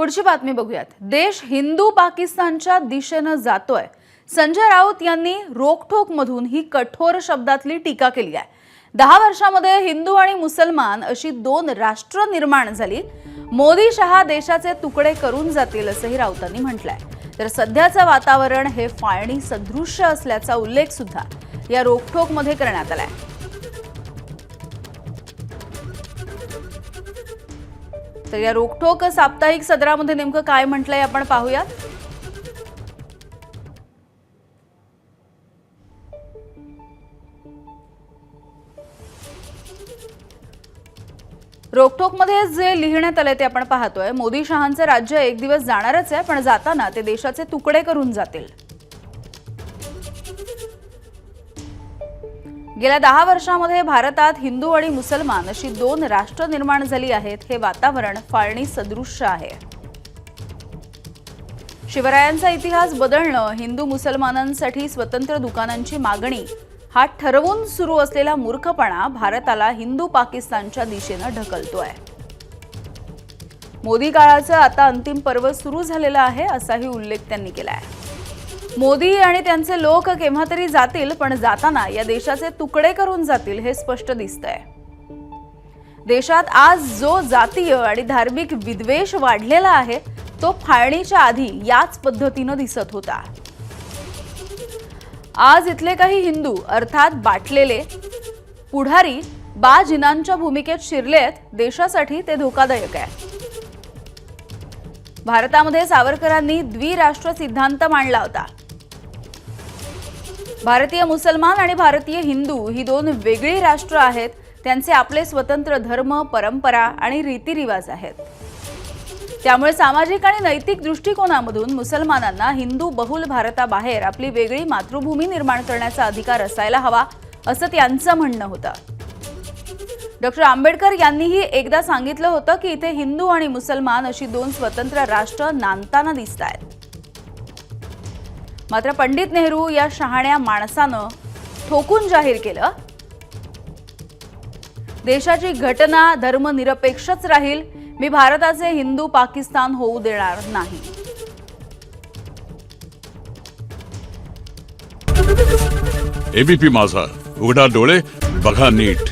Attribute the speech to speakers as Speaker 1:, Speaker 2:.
Speaker 1: पुढची बातमी बघूयात। देश हिंदू पाकिस्तानच्या दिशेने जातोय। संजय राऊत यांनी रोकठोक मधून ही कठोर शब्दातली टीका केली आहे। 10 वर्षांमध्ये हिंदू आणि मुसलमान अशी 2 राष्ट्र निर्माण झाली। मोदी शहा देशाचे तुकडे करून जातील असंही राऊतांनी म्हटलंय। तर सध्याचं वातावरण हे फाळणी सदृश्य असल्याचा उल्लेख सुद्धा या रोकठोक मध्ये करण्यात आलाय। तर या रोकठोक साप्ताहिक सदरामध्ये नेमकं काय म्हटलंय आपण पाहूया। रोकठोक मध्ये जे लिहिण्यात आले ते आपण पाहतोय। मोदी शहांचं राज्य एक दिवस जाणारच आहे, पण जाताना ते देशाचे तुकडे करून जातील। गेल्या 10 वर्षांमध्ये भारतात हिंदू आणि मुसलमान अशी 2 राष्ट्र निर्माण झाली आहेत। हे वातावरण फाळणी सदृश्य आहे। शिवरायांचा इतिहास बदलणं, हिंदू मुसलमानांसाठी स्वतंत्र दुकानांची मागणी हा ठरवून सुरू असलेला मूर्खपणा भारताला हिंदू पाकिस्तानच्या दिशेने ढकलतोय। मोदी काळाचं आता अंतिम पर्व सुरू झालेलं आहे असाही उल्लेख त्यांनी केलाय। मोदी आणि त्यांचे लोक केव्हा तरी जातील, पण जाताना या देशाचे तुकडे करून जातील हे स्पष्ट दिसतंय। देशात आज जो जातीय आणि धार्मिक विद्वेष वाढलेला आहे तो फाळणीच्या आधी याच पद्धतीने दिसत होता। आज इथले काही हिंदू अर्थात बाटलेले पुढारी बाजिनांच्या भूमिकेत शिरलेत। देशासाठी ते धोकादायक आहे। भारतामध्ये सावरकरांनी द्विराष्ट्र सिद्धांत मांडला होता। भारतीय मुसलमान आणि भारतीय हिंदू ही 2 वेगळी राष्ट्र आहेत। त्यांचे आपले स्वतंत्र धर्म, परंपरा आणि रीतिरिवाज आहेत। त्यामुळे सामाजिक आणि नैतिक दृष्टिकोनामधून मुसलमानांना हिंदू बहुल भारताबाहेर आपली वेगळी मातृभूमी निर्माण करण्याचा अधिकार असायला हवा असं त्यांचं म्हणणं होतं। डॉक्टर आंबेडकर यांनीही एकदा सांगितलं होतं की इथे हिंदू आणि मुसलमान अशी 2 स्वतंत्र राष्ट्र नांदताना दिसतायत। मात्र पंडित नेहरू या शहाण्या माणसानं ठोकून जाहीर केलं, देशाची घटना धर्मनिरपेक्षच राहील, मी भारताचे हिंदू पाकिस्तान होऊ देणार नाही।
Speaker 2: एबीपी माझा, उघडा डोळे बघा नीट।